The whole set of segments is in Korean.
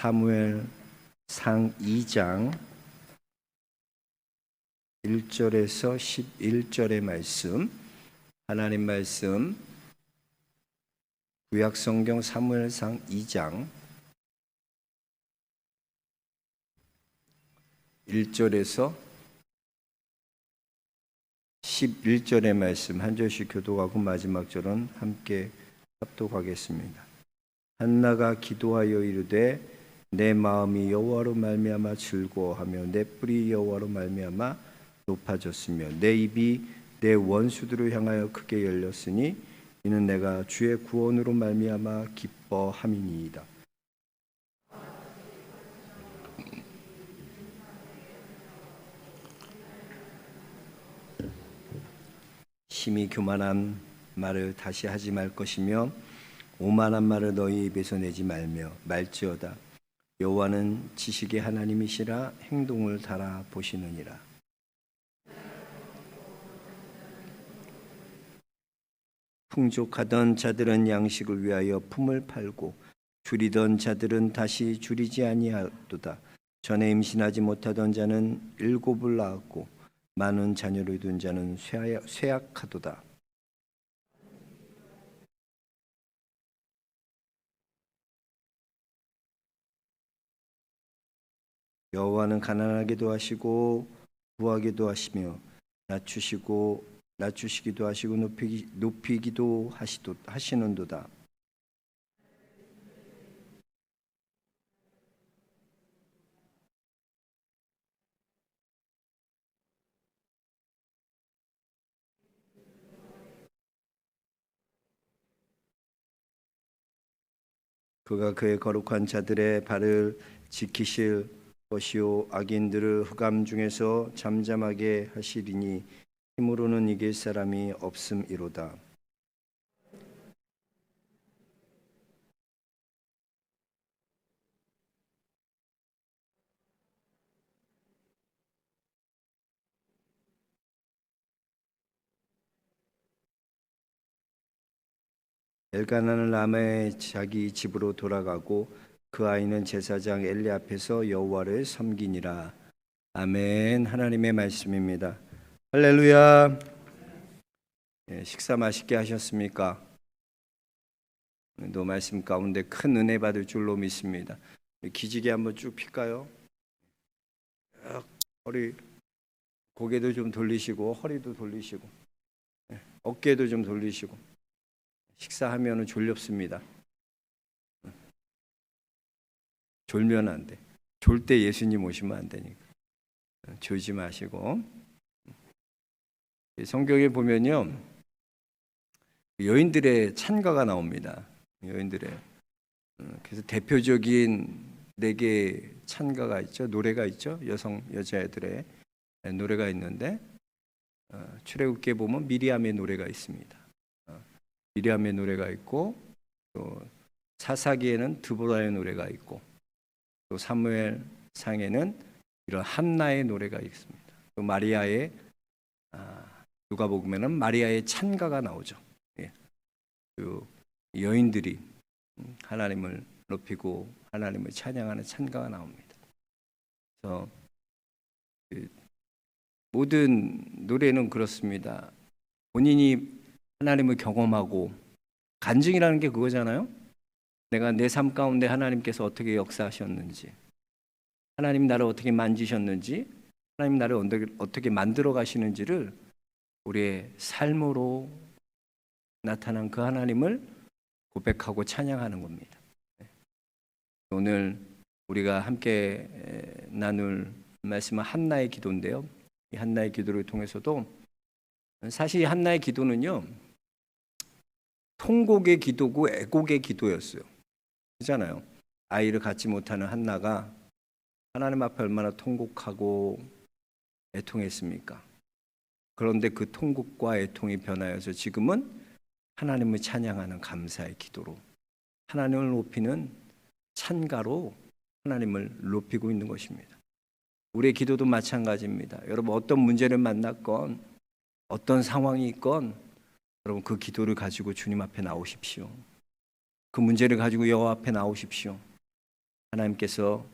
사무엘상 2장 1절에서 11절의 말씀, 하나님 말씀, 구약성경 사무엘상 2장 1절에서 11절의 말씀 한 절씩 교독하고 마지막 절은 함께 합독하겠습니다. 한나가 기도하여 이르되 내 마음이 여호와로 말미암아 즐거워하며 내 뿔이 여호와로 말미암아 높아졌으며 내 입이 내 원수들을 향하여 크게 열렸으니 이는 내가 주의 구원으로 말미암아 기뻐함이니이다. 심히 교만한 말을 다시 하지 말 것이며 오만한 말을 너희 입에서 내지 말지어다. 여호와는 지식의 하나님이시라 행동을 달아 보시느니라. 풍족하던 자들은 양식을 위하여 품을 팔고 줄이던 자들은 다시 줄이지 아니하도다. 전에 임신하지 못하던 자는 7을 낳았고 많은 자녀를 둔 자는 쇠약하도다. 여호와는 가난하게도 하시고 부하게도 하시며 낮추시기도 하시고 높이기도 하시는도다. 그가 그의 거룩한 자들의 발을 지키실 것이요 악인들을 흑암 중에서 잠잠하게 하시리니 힘으로는 이길 사람이 없음이로다. 엘가나는 라마의 자기 집으로 돌아가고 그 아이는 제사장 엘리 앞에서 여호와를 섬기니라. 아멘. 하나님의 말씀입니다. 할렐루야. 식사 맛있게 하셨습니까? 오늘도 말씀 가운데 큰 은혜 받을 줄로 믿습니다. 기지개 한번 쭉 펴까요? 허리, 고개도 좀 돌리시고 허리도 돌리시고 어깨도 좀 돌리시고. 식사하면은 졸렵습니다. 졸면 안 돼. 졸 때 예수님 오시면 안 되니까. 졸지 마시고. 성경에 보면요, 여인들의 찬가가 나옵니다. 여인들의. 그래서 대표적인 4개의 찬가가 있죠. 노래가 있죠. 여자애들의 노래가 있는데 출애굽기에 보면 미리암의 노래가 있습니다. 미리암의 노래가 있고 또 사사기에는 드보라의 노래가 있고 또 사무엘 상에는 이런 한나의 노래가 있습니다. 또 마리아의 누가복음에는 마리아의 찬가가 나오죠. 그 여인들이 하나님을 높이고 하나님을 찬양하는 찬가가 나옵니다. 그래서 모든 노래는 그렇습니다. 본인이 하나님을 경험하고 간증이라는 게 그거잖아요. 내가 내 삶 가운데 하나님께서 어떻게 역사하셨는지, 하나님 나를 어떻게 만지셨는지, 하나님 나를 어떻게 만들어 가시는지를 우리의 삶으로 나타난 그 하나님을 고백하고 찬양하는 겁니다. 오늘 우리가 함께 나눌 말씀은 한나의 기도인데요. 이 한나의 기도를 통해서도 사실 한나의 기도는요, 통곡의 기도고 애곡의 기도였어요. 그렇잖아요. 아이를 갖지 못하는 한나가 하나님 앞에 얼마나 통곡하고 애통했습니까? 그런데 그 통곡과 애통이 변하여서 지금은 하나님을 찬양하는 감사의 기도로, 하나님을 높이는 찬가로 하나님을 높이고 있는 것입니다. 우리의 기도도 마찬가지입니다. 여러분 어떤 문제를 만났건 어떤 상황이 있건 여러분 그 기도를 가지고 주님 앞에 나오십시오. 그 문제를 가지고 여호와 앞에 나오십시오. 하나님께서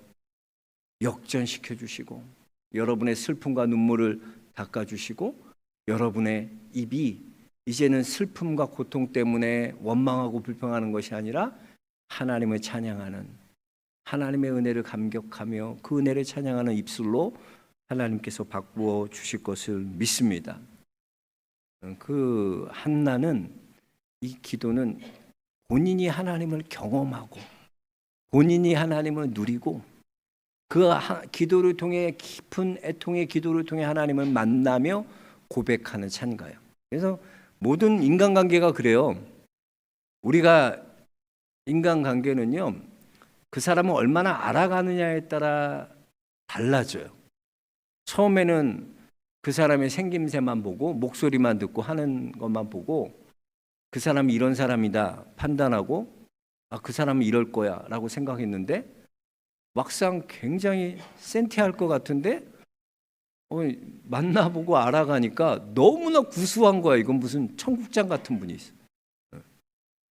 역전시켜 주시고 여러분의 슬픔과 눈물을 닦아 주시고 여러분의 입이 이제는 슬픔과 고통 때문에 원망하고 불평하는 것이 아니라 하나님을 찬양하는, 하나님의 은혜를 감격하며 그 은혜를 찬양하는 입술로 하나님께서 바꾸어 주실 것을 믿습니다. 그 한나는, 이 기도는 본인이 하나님을 경험하고 본인이 하나님을 누리고 그 기도를 통해, 깊은 애통의 기도를 통해 하나님을 만나며 고백하는 찬가예요. 그래서 모든 인간관계가 그래요. 우리가 인간관계는요, 그 사람을 얼마나 알아가느냐에 따라 달라져요. 처음에는 그 사람의 생김새만 보고 목소리만 듣고 하는 것만 보고 그 사람이 이런 사람이다 판단하고 그 사람은 이럴 거야 라고 생각했는데 막상 굉장히 센티할 것 같은데 만나보고 알아가니까 너무나 구수한 거야. 이건 무슨 청국장 같은 분이 있어.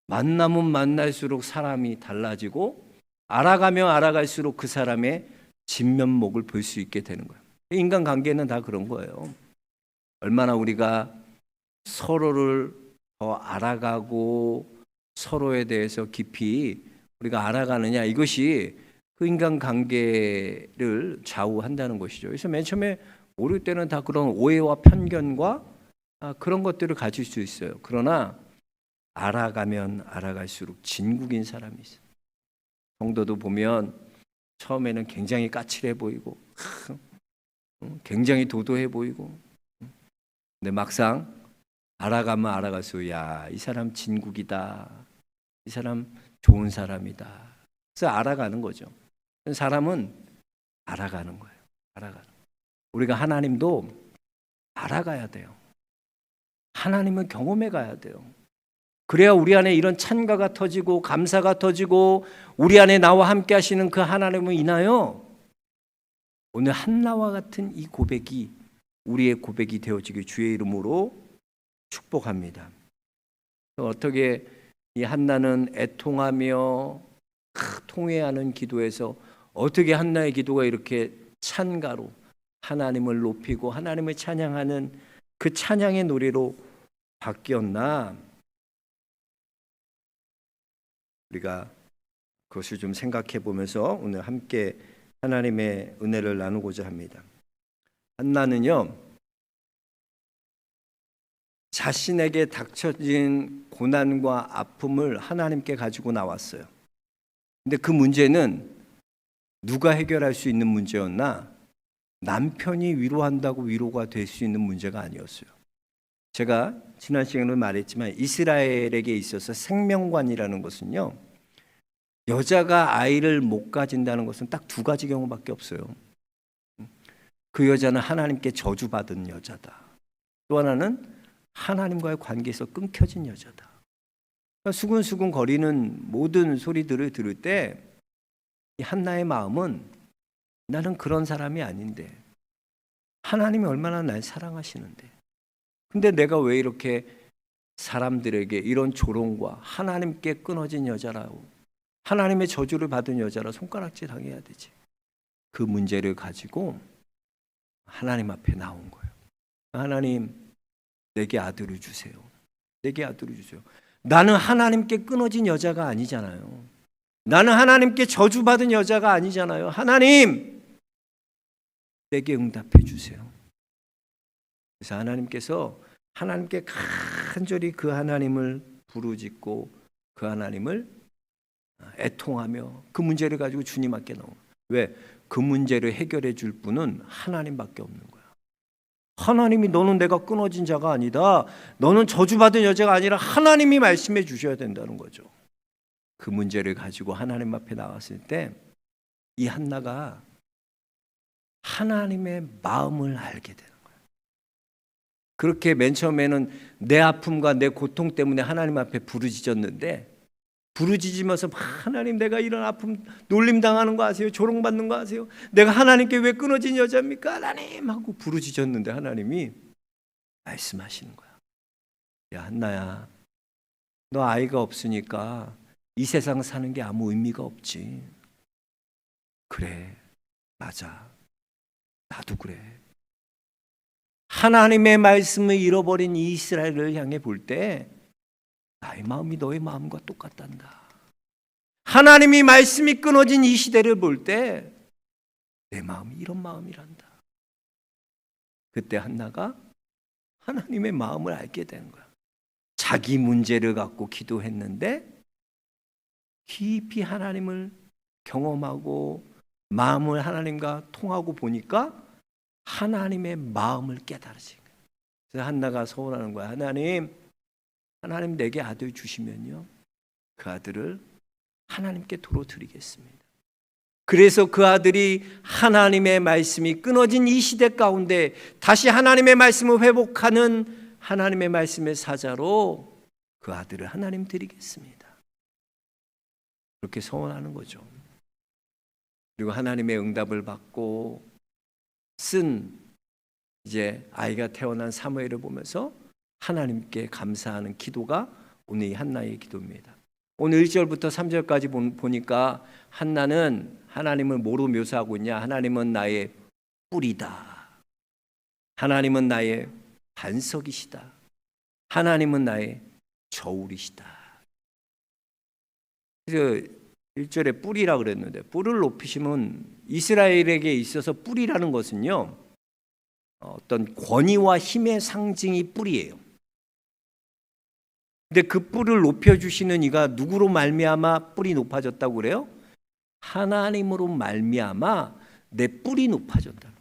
만나면 만날수록 사람이 달라지고 알아가면 알아갈수록 그 사람의 진면목을 볼 수 있게 되는 거예요. 인간관계는 다 그런 거예요. 얼마나 우리가 서로를 더 알아가고 서로에 대해서 깊이 우리가 알아가느냐, 이것이 그 인간관계를 좌우한다는 것이죠. 그래서 맨 처음에 모를 때는 다 그런 오해와 편견과 그런 것들을 가질 수 있어요. 그러나 알아가면 알아갈수록 진국인 사람이 있어요. 성도도 보면 처음에는 굉장히 까칠해 보이고 굉장히 도도해 보이고 근데 막상 알아가면 알아갈수록 야, 이 사람 진국이다. 이 사람 좋은 사람이다. 그래서 알아가는 거죠. 사람은 알아가는 거예요. 알아가는. 우리가 하나님도 알아가야 돼요. 하나님을 경험해 가야 돼요. 그래야 우리 안에 이런 찬가가 터지고 감사가 터지고 우리 안에 나와 함께 하시는 그 하나님을 인하여 오늘 한나와 같은 이 고백이 우리의 고백이 되어지길 주의 이름으로 축복합니다. 어떻게 이 한나는 애통하며 통회하는 기도에서 어떻게 한나의 기도가 이렇게 찬가로 하나님을 높이고 하나님을 찬양하는 그 찬양의 노래로 바뀌었나? 우리가 그것을 좀 생각해 보면서 오늘 함께 하나님의 은혜를 나누고자 합니다. 한나는요, 자신에게 닥쳐진 고난과 아픔을 하나님께 가지고 나왔어요. 근데 그 문제는 누가 해결할 수 있는 문제였나? 남편이 위로한다고 위로가 될 수 있는 문제가 아니었어요. 제가 지난 시간에 말했지만 이스라엘에게 있어서 생명관이라는 것은요, 여자가 아이를 못 가진다는 것은 딱 두 가지 경우밖에 없어요. 그 여자는 하나님께 저주받은 여자다. 또 하나는 하나님과의 관계에서 끊겨진 여자다. 그러니까 수근수근 거리는 모든 소리들을 들을 때 이 한나의 마음은 나는 그런 사람이 아닌데 하나님이 얼마나 날 사랑하시는데 근데 내가 왜 이렇게 사람들에게 이런 조롱과 하나님께 끊어진 여자라고 하나님의 저주를 받은 여자라 손가락질 당해야 되지. 그 문제를 가지고 하나님 앞에 나온 거예요. 하나님, 내게 아들을 주세요. 내게 아들을 주세요. 나는 하나님께 끊어진 여자가 아니잖아요. 나는 하나님께 저주받은 여자가 아니잖아요. 하나님, 내게 응답해 주세요. 그래서 하나님께서 하나님께 간절히 그 하나님을 부르짖고 그 하나님을 애통하며 그 문제를 가지고 주님 앞에 나온 거예요. 왜? 그 문제를 해결해 줄 분은 하나님밖에 없는 거야. 하나님이 너는 내가 끊어진 자가 아니다. 너는 저주받은 여자가 아니라 하나님이 말씀해 주셔야 된다는 거죠. 그 문제를 가지고 하나님 앞에 나왔을 때 이 한나가 하나님의 마음을 알게 되는 거예요. 그렇게 맨 처음에는 내 아픔과 내 고통 때문에 하나님 앞에 부르짖었는데 부르짖으면서 하나님 내가 이런 아픔 놀림당하는 거 아세요? 조롱받는 거 아세요? 내가 하나님께 왜 끊어진 여자입니까? 하나님 하고 부르짖었는데 하나님이 말씀하시는 거야. 야 한나야, 너 아이가 없으니까 이 세상 사는 게 아무 의미가 없지. 그래, 맞아. 나도 그래. 하나님의 말씀을 잃어버린 이 이스라엘을 향해 볼 때 나의 마음이 너의 마음과 똑같단다. 하나님이 말씀이 끊어진 이 시대를 볼 때 내 마음이 이런 마음이란다. 그때 한나가 하나님의 마음을 알게 된 거야. 자기 문제를 갖고 기도했는데 깊이 하나님을 경험하고 마음을 하나님과 통하고 보니까 하나님의 마음을 깨달으신 거예요. 그래서 한나가 소원하는 거야. 하나님 내게 아들 주시면요, 그 아들을 하나님께 도로 드리겠습니다. 그래서 그 아들이 하나님의 말씀이 끊어진 이 시대 가운데 다시 하나님의 말씀을 회복하는 하나님의 말씀의 사자로 그 아들을 하나님 드리겠습니다. 그렇게 소원하는 거죠. 그리고 하나님의 응답을 받고 쓴 이제 아이가 태어난 사무엘을 보면서 하나님께 감사하는 기도가 오늘 이 한나의 기도입니다. 오늘 1절부터 3절까지 보니까 한나는 하나님을 뭐로 묘사하고 있냐? 하나님은 나의 뿌리다. 하나님은 나의 반석이시다. 하나님은 나의 저울이시다. 그래서 1절에 뿌리라 그랬는데 뿔을 높이시면 이스라엘에게 있어서 뿌리라는 것은요, 어떤 권위와 힘의 상징이 뿌리예요. 근데 그 뿔을 높여주시는 이가 누구로 말미암아 뿔이 높아졌다고 그래요? 하나님으로 말미암아 내 뿔이 높아졌다.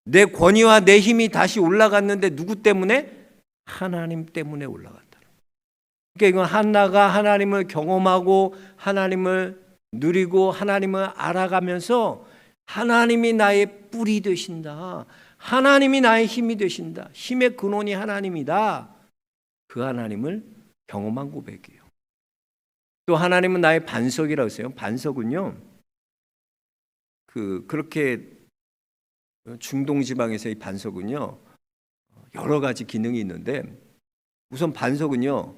내 권위와 내 힘이 다시 올라갔는데 누구 때문에? 하나님 때문에 올라갔다. 그러니까 이건 한나가 하나님을 경험하고 하나님을 누리고 하나님을 알아가면서 하나님이 나의 뿔이 되신다. 하나님이 나의 힘이 되신다. 힘의 근원이 하나님이다. 그 하나님을 경험한 고백이에요. 또 하나님은 나의 반석이라고 했어요. 반석은요, 그렇게 중동 지방에서의 반석은요, 여러 가지 기능이 있는데 우선 반석은요,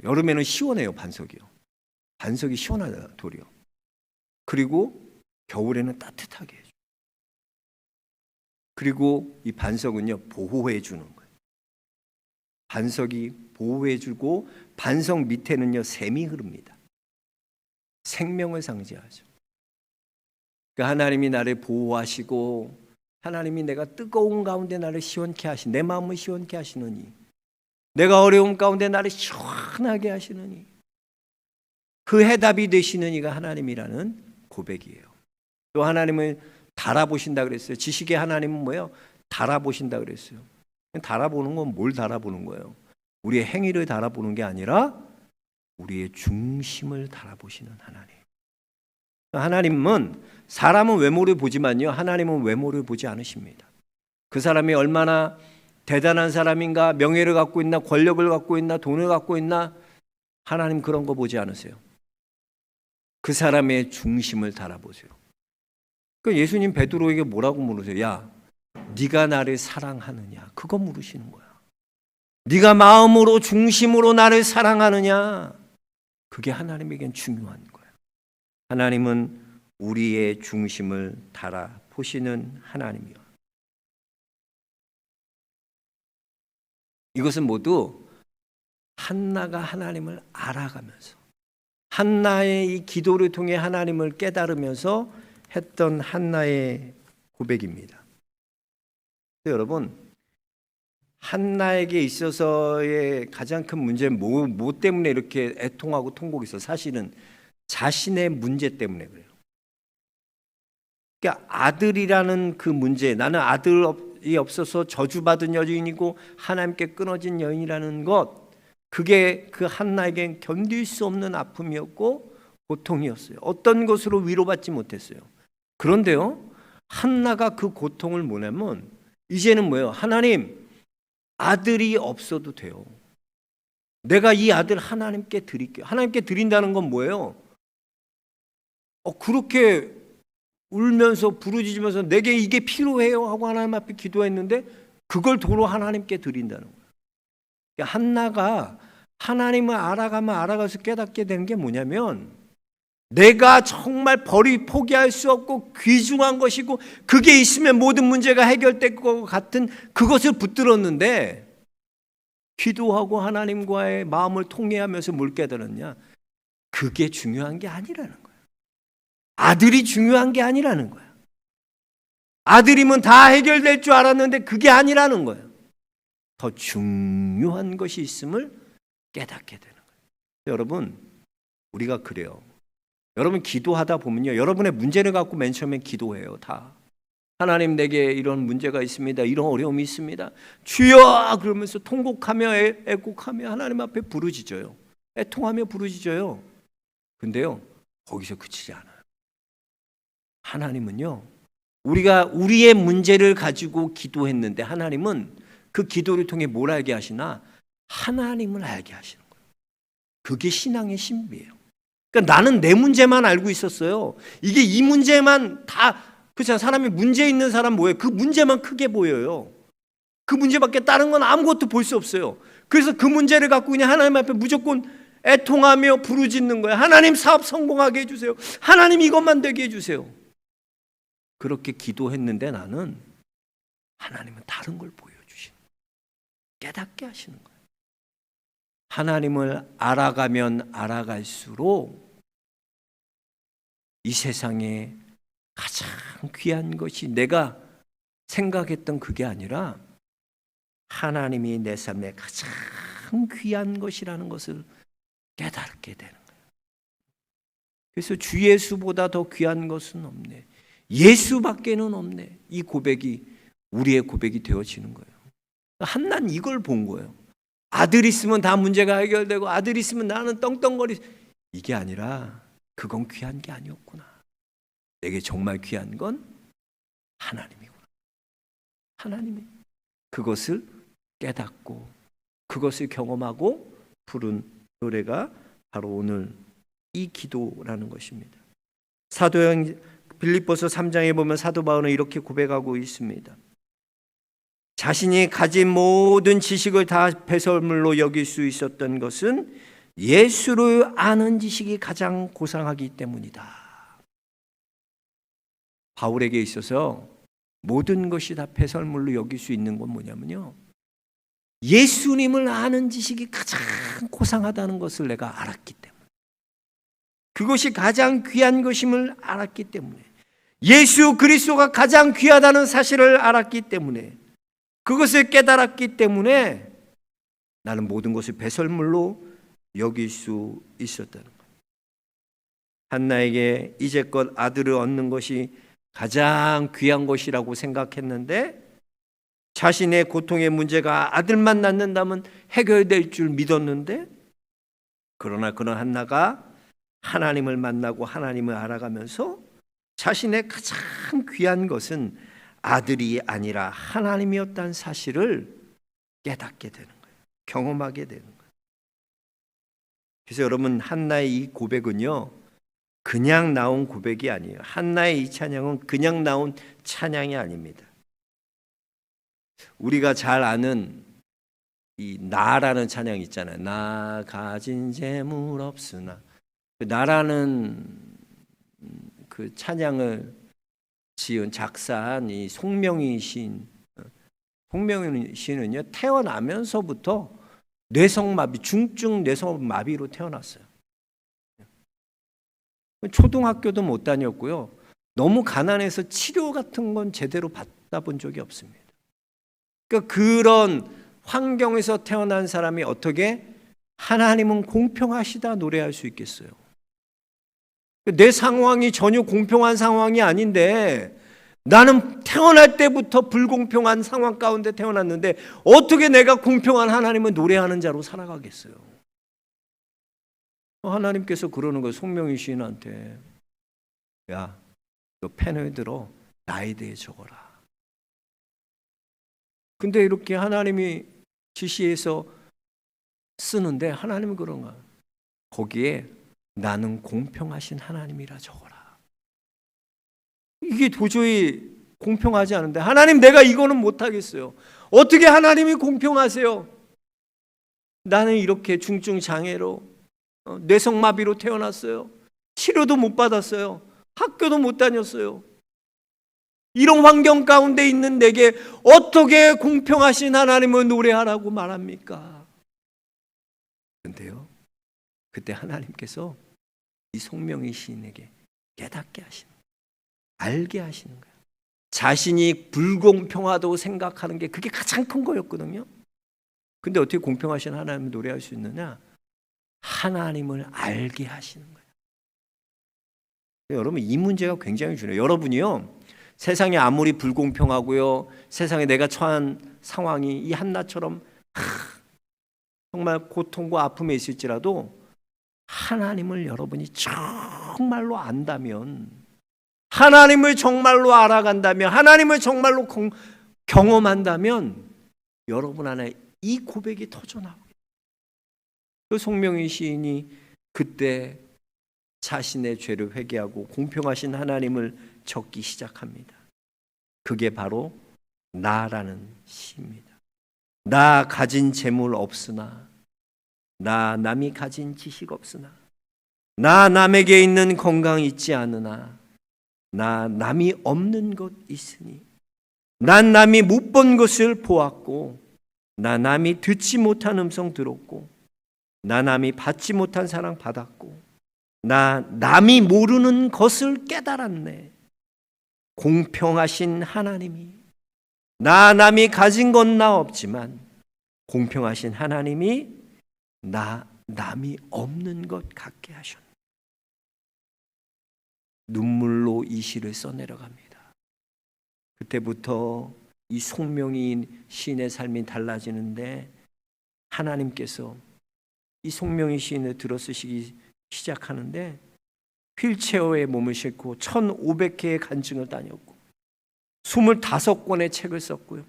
여름에는 시원해요. 반석이 시원하다, 도리어. 그리고 겨울에는 따뜻하게 해줘. 그리고 이 반석은요, 보호해 주는 거예요. 반석이 보호해주고 반석 밑에는요, 샘이 흐릅니다. 생명을 상징하죠. 그러니까 하나님이 나를 보호하시고 하나님이 내가 뜨거운 가운데 나를 시원케 하시, 내 마음을 시원케 하시느니, 내가 어려움 가운데 나를 시원하게 하시느니, 그 해답이 되시는 이가 하나님이라는 고백이에요. 또 하나님을 달아보신다 그랬어요. 지식의 하나님은 뭐예요? 달아보신다 그랬어요. 달아보는 건 뭘 달아보는 거예요? 우리의 행위를 달아보는 게 아니라 우리의 중심을 달아보시는 하나님. 하나님은 사람은 외모를 보지만요, 하나님은 외모를 보지 않으십니다. 그 사람이 얼마나 대단한 사람인가, 명예를 갖고 있나, 권력을 갖고 있나, 돈을 갖고 있나, 하나님 그런 거 보지 않으세요. 그 사람의 중심을 달아보세요. 그러니까 예수님 베드로에게 뭐라고 물으세요? 야, 네가 나를 사랑하느냐? 그거 물으시는 거야. 네가 마음으로 중심으로 나를 사랑하느냐? 그게 하나님에겐 중요한 거예요. 하나님은 우리의 중심을 달아보시는 하나님이요. 이것은 모두 한나가 하나님을 알아가면서, 한나의 이 기도를 통해 하나님을 깨달으면서 했던 한나의 고백입니다. 여러분, 한나에게 있어서의 가장 큰 문제는 뭐 때문에 이렇게 애통하고 통곡이 있어? 사실은 자신의 문제 때문에 그래요. 그러니까 아들이라는 그 문제, 나는 아들이 없어서 저주받은 여인이고 하나님께 끊어진 여인이라는 것, 그게 그 한나에겐 견딜 수 없는 아픔이었고 고통이었어요. 어떤 것으로 위로받지 못했어요. 그런데요, 한나가 그 고통을 뭐냐면 이제는 뭐예요? 하나님, 아들이 없어도 돼요. 내가 이 아들 하나님께 드릴게요. 하나님께 드린다는 건 뭐예요? 그렇게 울면서 부르짖으면서 내게 이게 필요해요 하고 하나님 앞에 기도했는데 그걸 도로 하나님께 드린다는 거예요. 한나가 하나님을 알아가면 알아가서 깨닫게 되는 게 뭐냐면 내가 정말 포기할 수 없고 귀중한 것이고 그게 있으면 모든 문제가 해결될 것 같은 그것을 붙들었는데 기도하고 하나님과의 마음을 통해하면서 뭘 깨달았냐? 그게 중요한 게 아니라는 거야. 아들이 중요한 게 아니라는 거야. 아들이면 다 해결될 줄 알았는데 그게 아니라는 거예요. 더 중요한 것이 있음을 깨닫게 되는 거예요. 여러분, 우리가 그래요. 여러분 기도하다 보면요, 여러분의 문제를 갖고 맨 처음에 기도해요. 다 하나님, 내게 이런 문제가 있습니다. 이런 어려움이 있습니다. 주여! 그러면서 통곡하며 애곡하며 하나님 앞에 부르짖어요. 애통하며 부르짖어요. 근데요, 거기서 그치지 않아요. 하나님은요, 우리가 우리의 문제를 가지고 기도했는데 하나님은 그 기도를 통해 뭘 알게 하시나? 하나님을 알게 하시는 거예요. 그게 신앙의 신비예요. 그러니까 나는 내 문제만 알고 있었어요. 이게 이 문제만 다, 그렇잖아요. 사람이 문제 있는 사람 뭐예요? 그 문제만 크게 보여요. 그 문제밖에 다른 건 아무것도 볼 수 없어요. 그래서 그 문제를 갖고 그냥 하나님 앞에 무조건 애통하며 부르짖는 거예요. 하나님, 사업 성공하게 해주세요. 하나님, 이것만 되게 해주세요. 그렇게 기도했는데 나는 하나님은 다른 걸 보여주시는 거예요. 깨닫게 하시는 거예요. 하나님을 알아가면 알아갈수록 이 세상에 가장 귀한 것이 내가 생각했던 그게 아니라 하나님이 내 삶에 가장 귀한 것이라는 것을 깨닫게 되는 거예요. 그래서 주 예수보다 더 귀한 것은 없네. 예수밖에는 없네. 이 고백이 우리의 고백이 되어지는 거예요. 한나는 이걸 본 거예요. 아들 있으면 다 문제가 해결되고 아들 있으면 나는 떵떵거리. 이게 아니라 그건 귀한 게 아니었구나. 내게 정말 귀한 건 하나님이구나. 하나님이 그것을 깨닫고 그것을 경험하고 부른 노래가 바로 오늘 이 기도라는 것입니다. 사도행 빌립보서 3장에 보면 사도 바울은 이렇게 고백하고 있습니다. 자신이 가진 모든 지식을 다 배설물로 여길 수 있었던 것은 예수를 아는 지식이 가장 고상하기 때문이다. 바울에게 있어서 모든 것이 다 배설물로 여길 수 있는 건 뭐냐면요, 예수님을 아는 지식이 가장 고상하다는 것을 내가 알았기 때문에, 그것이 가장 귀한 것임을 알았기 때문에, 예수 그리스도가 가장 귀하다는 사실을 알았기 때문에, 그것을 깨달았기 때문에 나는 모든 것을 배설물로 여길 수 있었다는 거예요. 한나에게 이제껏 아들을 얻는 것이 가장 귀한 것이라고 생각했는데 자신의 고통의 문제가 아들만 낳는다면 해결될 줄 믿었는데, 그러나 그런 한나가 하나님을 만나고 하나님을 알아가면서 자신의 가장 귀한 것은 아들이 아니라 하나님이었다는 사실을 깨닫게 되는 거예요. 경험하게 되는 거예요. 그래서 여러분, 한나의 이 고백은요, 그냥 나온 고백이 아니에요. 한나의 이 찬양은 그냥 나온 찬양이 아닙니다. 우리가 잘 아는 이 나라는 찬양 있잖아요. 나 가진 재물 없으나. 나라는 그 찬양을 지은 작사한 이 송명희 시인. 송명희 시인은요, 태어나면서부터 뇌성마비, 중증 뇌성마비로 태어났어요. 초등학교도 못 다녔고요. 너무 가난해서 치료 같은 건 제대로 받아본 적이 없습니다. 그러니까 그런 환경에서 태어난 사람이 어떻게 하나님은 공평하시다 노래할 수 있겠어요? 내 상황이 전혀 공평한 상황이 아닌데 나는 태어날 때부터 불공평한 상황 가운데 태어났는데 어떻게 내가 공평한 하나님을 노래하는 자로 살아가겠어요? 하나님께서 그러는 거예요. 송명희 시인한테, 야, 너 펜을 들어 나에 대해 적어라. 근데 이렇게 하나님이 지시해서 쓰는데 하나님은 그런가? 거기에 나는 공평하신 하나님이라 적어라. 이게 도저히 공평하지 않은데, 하나님, 내가 이거는 못하겠어요. 어떻게 하나님이 공평하세요? 나는 이렇게 중증 장애로 뇌성마비로 태어났어요. 치료도 못 받았어요. 학교도 못 다녔어요. 이런 환경 가운데 있는 내게 어떻게 공평하신 하나님을 노래하라고 말합니까? 그런데요, 그때 하나님께서 이 송명희 시인에게 깨닫게 하시는 거예요. 알게 하시는 거예요. 자신이 불공평하다고 생각하는 게 그게 가장 큰 거였거든요. 근데 어떻게 공평하신 하나님을 노래할 수 있느냐? 하나님을 알게 하시는 거예요. 여러분, 이 문제가 굉장히 중요해요. 여러분이요, 세상이 아무리 불공평하고요, 세상에 내가 처한 상황이 이 한나처럼 정말 고통과 아픔에 있을지라도 하나님을 여러분이 정말로 안다면, 하나님을 정말로 알아간다면, 하나님을 정말로 경험한다면 여러분 안에 이 고백이 터져나오게. 그 송명희 시인이 그때 자신의 죄를 회개하고 공평하신 하나님을 적기 시작합니다. 그게 바로 나라는 시입니다. 나 가진 재물 없으나, 나 남이 가진 지식 없으나, 나 남에게 있는 건강 있지 않으나, 나 남이 없는 것 있으니, 난 남이 못 본 것을 보았고, 나 남이 듣지 못한 음성 들었고, 나 남이 받지 못한 사랑 받았고, 나 남이 모르는 것을 깨달았네. 공평하신 하나님이, 나 남이 가진 건 나 없지만 공평하신 하나님이 나 남이 없는 것 같게 하셨네. 눈물로 이 시를 써내려갑니다. 그때부터 이 송명희 시인의 삶이 달라지는데, 하나님께서 이 송명희 시인을 들어 쓰시기 시작하는데, 휠체어에 몸을 싣고 1500개의 간증을 다녔고 25권의 책을 썼고요,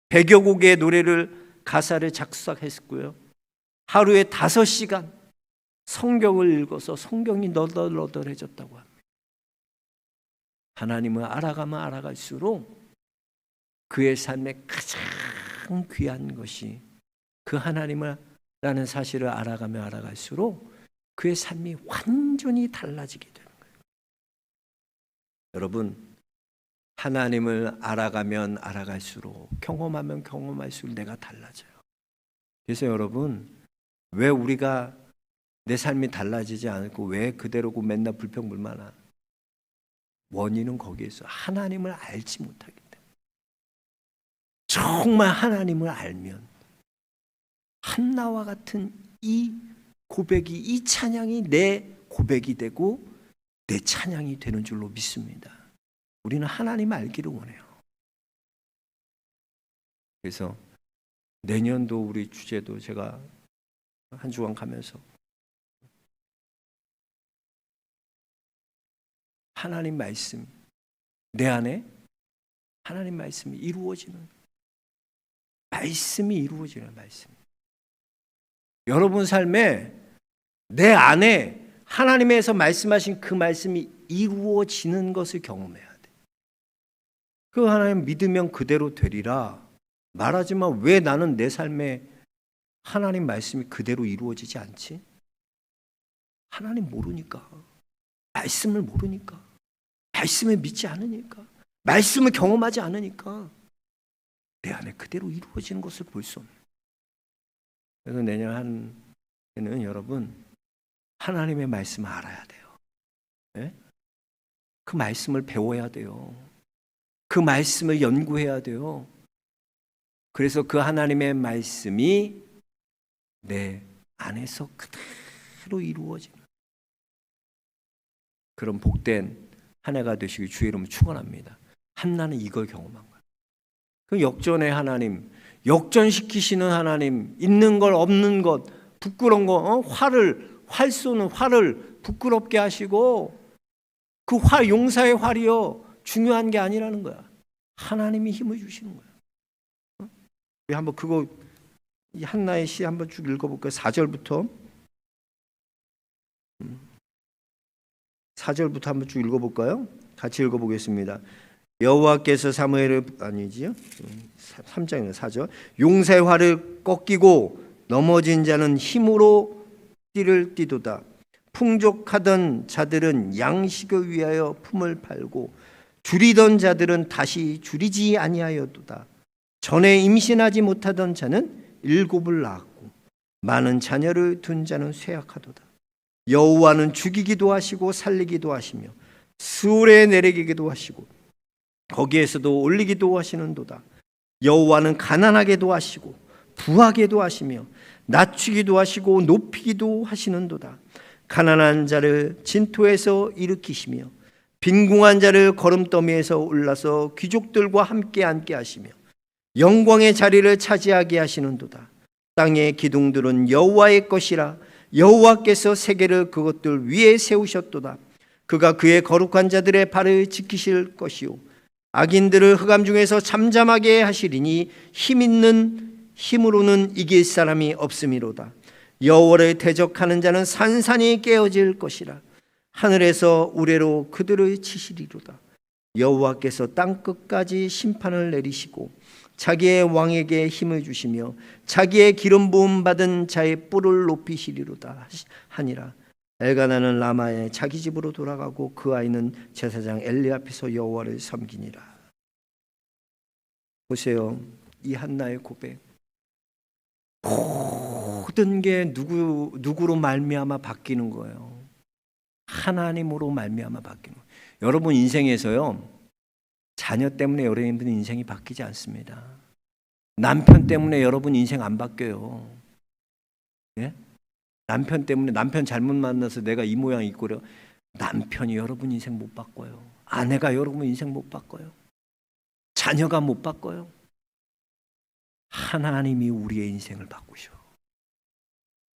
100여 곡의 노래를 가사를 작사했고요, 하루에 5시간 성경을 읽어서 성경이 너덜너덜해졌다고 합니다. 하나님을 알아가면 알아갈수록 그의 삶에 가장 귀한 것이 그 하나님을 라는 사실을 알아가면 알아갈수록 그의 삶이 완전히 달라지게 되는 거예요. 여러분, 하나님을 알아가면 알아갈수록, 경험하면 경험할수록 내가 달라져요. 그래서 여러분, 왜 우리가 내 삶이 달라지지 않고 왜 그대로고 맨날 불평불만한 원인은 거기에 있어. 하나님을 알지 못하기 때문에. 정말 하나님을 알면 한나와 같은 이 고백이, 이 찬양이 내 고백이 되고 내 찬양이 되는 줄로 믿습니다. 우리는 하나님을 알기를 원해요. 그래서 내년도 우리 주제도 제가 한 주간 가면서 하나님 말씀, 내 안에 하나님 말씀이 이루어지는, 말씀이 이루어지는 말씀. 여러분 삶에 내 안에 하나님에서 말씀하신 그 말씀이 이루어지는 것을 경험해야 돼. 그 하나님 믿으면 그대로 되리라 말하지만 왜 나는 내 삶에 하나님 말씀이 그대로 이루어지지 않지? 하나님 모르니까, 말씀을 모르니까, 말씀을 믿지 않으니까, 말씀을 경험하지 않으니까 내 안에 그대로 이루어지는 것을 볼 수 없는. 그래서 내년 한 해는 여러분 하나님의 말씀을 알아야 돼요. 네? 그 말씀을 배워야 돼요. 그 말씀을 연구해야 돼요. 그래서 그 하나님의 말씀이 내 안에서 그대로 이루어지는 그런 복된 한 해가 되시길 주의 이름으로 축원합니다. 한나는 이걸 경험한 거예요. 그 역전의 하나님, 역전시키시는 하나님, 있는 걸 없는 것, 부끄러운 거, 활 쏘는 활을 부끄럽게 하시고, 그 활, 용사의 활이요 중요한 게 아니라는 거야. 하나님이 힘을 주시는 거야. 우리 한번 그거 이 한나의 시 한번 쭉 읽어볼까요? 4절부터 4절부터 한번 쭉 읽어볼까요? 같이 읽어보겠습니다. 여호와께서 사무엘을 아니지요? 3장이나 4절. 용사의 활을 꺾이고 넘어진 자는 힘으로 띠를 띠도다. 풍족하던 자들은 양식을 위하여 품을 팔고 줄이던 자들은 다시 줄이지 아니하였도다. 전에 임신하지 못하던 자는 7을 낳았고 많은 자녀를 둔 자는 쇠약하도다. 여호와는 죽이기도 하시고 살리기도 하시며 스올에 내리기도 하시고 거기에서도 올리기도 하시는도다. 여호와는 가난하게도 하시고 부하게도 하시며 낮추기도 하시고 높이기도 하시는도다. 가난한 자를 진토에서 일으키시며 빈궁한 자를 거름더미에서 올라서 귀족들과 함께 앉게 하시며 영광의 자리를 차지하게 하시는도다. 땅의 기둥들은 여호와의 것이라 여호와께서 세계를 그것들 위에 세우셨도다. 그가 그의 거룩한 자들의 발을 지키실 것이요 악인들을 흑암 중에서 잠잠하게 하시리니 힘으로는 이길 사람이 없음이로다. 여호와를 대적하는 자는 산산이 깨어질 것이라. 하늘에서 우레로 그들을 치시리로다. 여호와께서 땅 끝까지 심판을 내리시고 자기의 왕에게 힘을 주시며 자기의 기름 부음 받은 자의 뿔을 높이시리로다 하니라. 엘가나는 라마에 자기 집으로 돌아가고 그 아이는 제사장 엘리 앞에서 여호와를 섬기니라. 보세요, 이 한나의 고백. 모든 게 누구로 말미암아 바뀌는 거예요. 하나님으로 말미암아 바뀌는 거예요. 여러분 인생에서요, 자녀 때문에 여러분 인생이 바뀌지 않습니다. 남편 때문에 여러분 인생 안 바뀌어요. 예? 남편 때문에 남편 잘못 만나서 내가 이 모양 이 꼴이야. 남편이 여러분 인생 못 바꿔요. 아내가 여러분 인생 못 바꿔요. 자녀가 못 바꿔요. 하나님이 우리의 인생을 바꾸셔.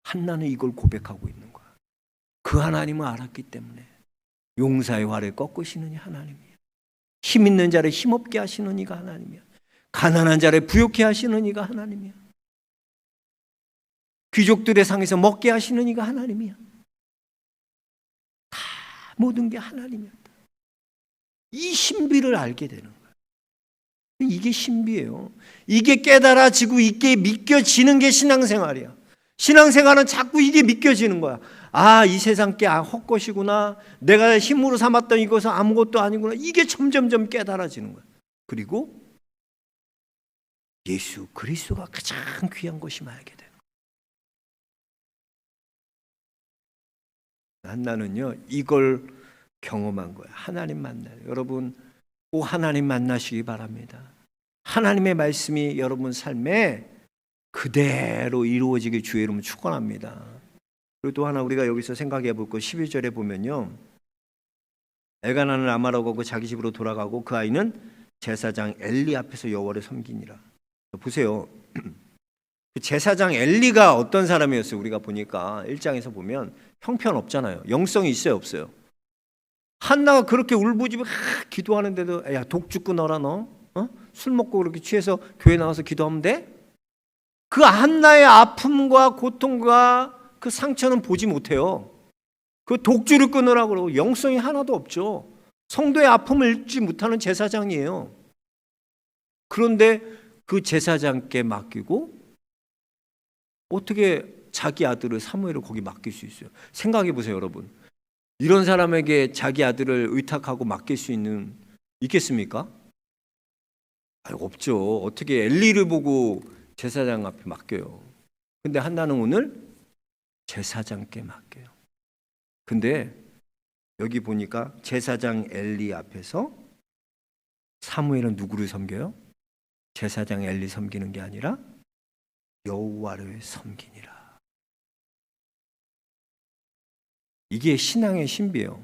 한나는 이걸 고백하고 있는 거야. 그 하나님을 알았기 때문에 용사의 활을 꺾으시는 이 하나님이야. 힘 있는 자를 힘없게 하시는 이가 하나님이야. 가난한 자를 부욕해 하시는 이가 하나님이야. 귀족들의 상에서 먹게 하시는 이가 하나님이야. 다 모든 게 하나님이었다. 이 신비를 알게 되는 거야. 이게 신비예요. 이게 깨달아지고 이게 믿겨지는 게 신앙생활이야. 신앙생활은 자꾸 이게 믿겨지는 거야. 아, 이 세상 게 헛것이구나. 내가 힘으로 삼았던 이것은 아무것도 아니구나. 이게 점점점 깨달아지는 거야. 그리고 예수 그리스도가 가장 귀한 것임을 알게 되는 거야. 한나는요, 이걸 경험한 거야. 하나님 만나요. 여러분 꼭 하나님 만나시기 바랍니다. 하나님의 말씀이 여러분 삶에 그대로 이루어지길 주의 이름으로 축원합니다. 그리고 또 하나 우리가 여기서 생각해 볼 것 12절에 보면요, 엘가나는 라마로 가고 자기 집으로 돌아가고 그 아이는 제사장 엘리 앞에서 여호와를 섬기니라. 보세요, 그 제사장 엘리가 어떤 사람이었어요? 우리가 보니까 1장에서 보면 형편없잖아요. 영성이 있어요, 없어요? 한나가 그렇게 울부짖고 기도하는데도 야, 독주 끊어라 너. 술 먹고 그렇게 취해서 교회 나와서 기도하면 돼? 그 한나의 아픔과 고통과 그 상처는 보지 못해요. 그 독주를 끊으라고 그러고 영성이 하나도 없죠. 성도의 아픔을 읽지 못하는 제사장이에요. 그런데 그 제사장께 맡기고 어떻게 자기 아들을 사무엘을 거기 맡길 수 있어요? 생각해 보세요, 여러분. 이런 사람에게 자기 아들을 의탁하고 맡길 수 있겠습니까? 없죠. 어떻게 엘리를 보고 제사장 앞에 맡겨요. 근데 한나는 오늘 제사장께 맡겨요. 근데 여기 보니까 제사장 엘리 앞에서 사무엘은 누구를 섬겨요? 제사장 엘리 섬기는 게 아니라 여호와를 섬기니라. 이게 신앙의 신비예요.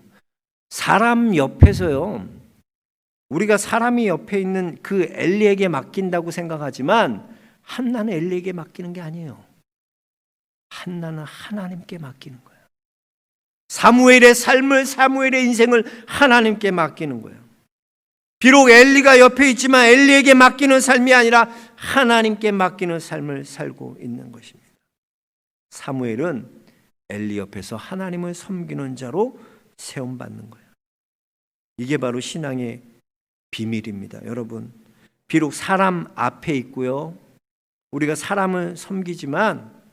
사람 옆에서요, 우리가 사람이 옆에 있는 그 엘리에게 맡긴다고 생각하지만 한나는 엘리에게 맡기는 게 아니에요. 한나는 하나님께 맡기는 거예요. 사무엘의 삶을, 사무엘의 인생을 하나님께 맡기는 거예요. 비록 엘리가 옆에 있지만 엘리에게 맡기는 삶이 아니라 하나님께 맡기는 삶을 살고 있는 것입니다. 사무엘은 엘리 옆에서 하나님을 섬기는 자로 세움받는 거예요. 이게 바로 신앙의 비밀입니다. 여러분, 비록 사람 앞에 있고요, 우리가 사람을 섬기지만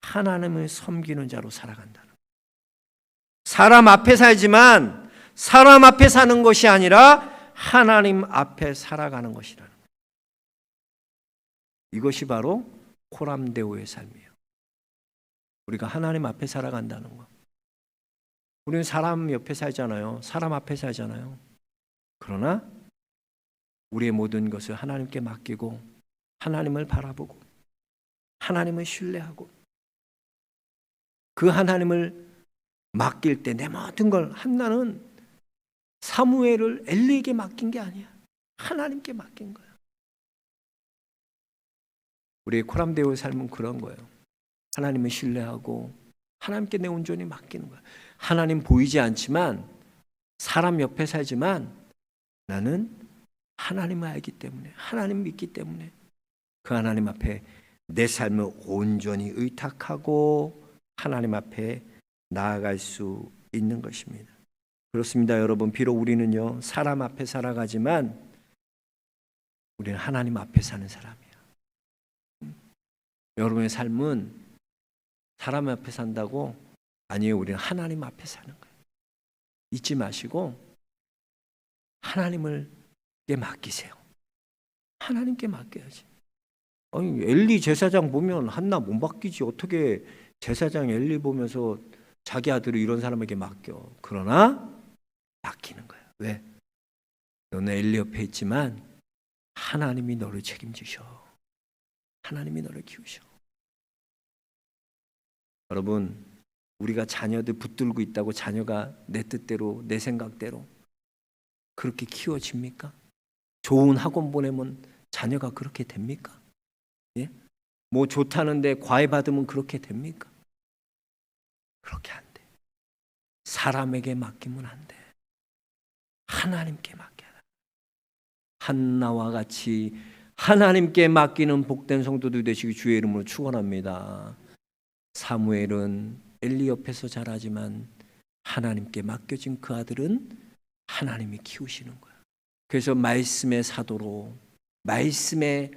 하나님을 섬기는 자로 살아간다는 거예요. 사람 앞에 살지만 사람 앞에 사는 것이 아니라 하나님 앞에 살아가는 것이라는 거예요. 이것이 바로 코람데오의 삶이에요. 우리가 하나님 앞에 살아간다는 거. 우리는 사람 옆에 살잖아요. 사람 앞에 살잖아요. 그러나 우리의 모든 것을 하나님께 맡기고 하나님을 바라보고 하나님을 신뢰하고 그 하나님을 맡길 때 내 모든 걸 한나는 사무엘을 엘리에게 맡긴 게 아니야. 하나님께 맡긴 거야. 우리의 코람데오의 삶은 그런 거예요. 하나님을 신뢰하고 하나님께 내 온전히 맡기는 거야. 하나님 보이지 않지만 사람 옆에 살지만 나는 하나님을 알기 때문에 하나님 믿기 때문에 그 하나님 앞에 내 삶을 온전히 의탁하고 하나님 앞에 나아갈 수 있는 것입니다. 그렇습니다, 여러분. 비록 우리는요 사람 앞에 살아가지만 우리는 하나님 앞에 사는 사람이에요. 여러분의 삶은 사람 앞에 산다고? 아니에요. 우리는 하나님 앞에 사는 거예요. 잊지 마시고 하나님께 맡기세요. 하나님께 맡겨야지. 아니, 엘리 제사장 보면 한나 못 맡기지. 어떻게 제사장 엘리 보면서 자기 아들을 이런 사람에게 맡겨. 그러나 맡기는 거예요. 왜? 너는 엘리 옆에 있지만 하나님이 너를 책임지셔. 하나님이 너를 키우셔. 여러분, 우리가 자녀들 붙들고 있다고 자녀가 내 뜻대로 내 생각대로 그렇게 키워집니까? 좋은 학원 보내면 자녀가 그렇게 됩니까? 예? 뭐 좋다는데 과외 받으면 그렇게 됩니까? 그렇게 안 돼. 사람에게 맡기면 안 돼. 하나님께 맡겨야 돼. 한나와 같이 하나님께 맡기는 복된 성도들 되시기 주의 이름으로 축원합니다. 사무엘은 엘리 옆에서 자라지만 하나님께 맡겨진 그 아들은 하나님이 키우시는 거야. 그래서 말씀의 사도로 말씀의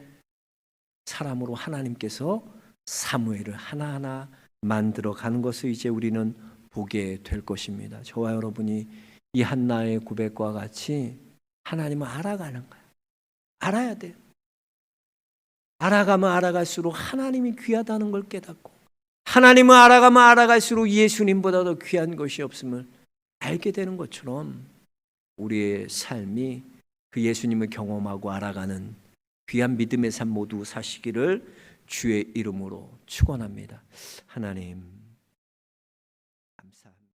사람으로 하나님께서 사무엘을 하나하나 만들어 가는 것을 이제 우리는 보게 될 것입니다. 저와 여러분이 이 한나의 고백과 같이 하나님을 알아가는 거야. 알아야 돼요. 알아가면 알아갈수록 하나님이 귀하다는 걸 깨닫고 하나님을 알아가면 알아갈수록 예수님보다 더 귀한 것이 없음을 알게 되는 것처럼 우리의 삶이 그 예수님을 경험하고 알아가는 귀한 믿음의 삶 모두 사시기를 주의 이름으로 축원합니다. 하나님 감사합니다.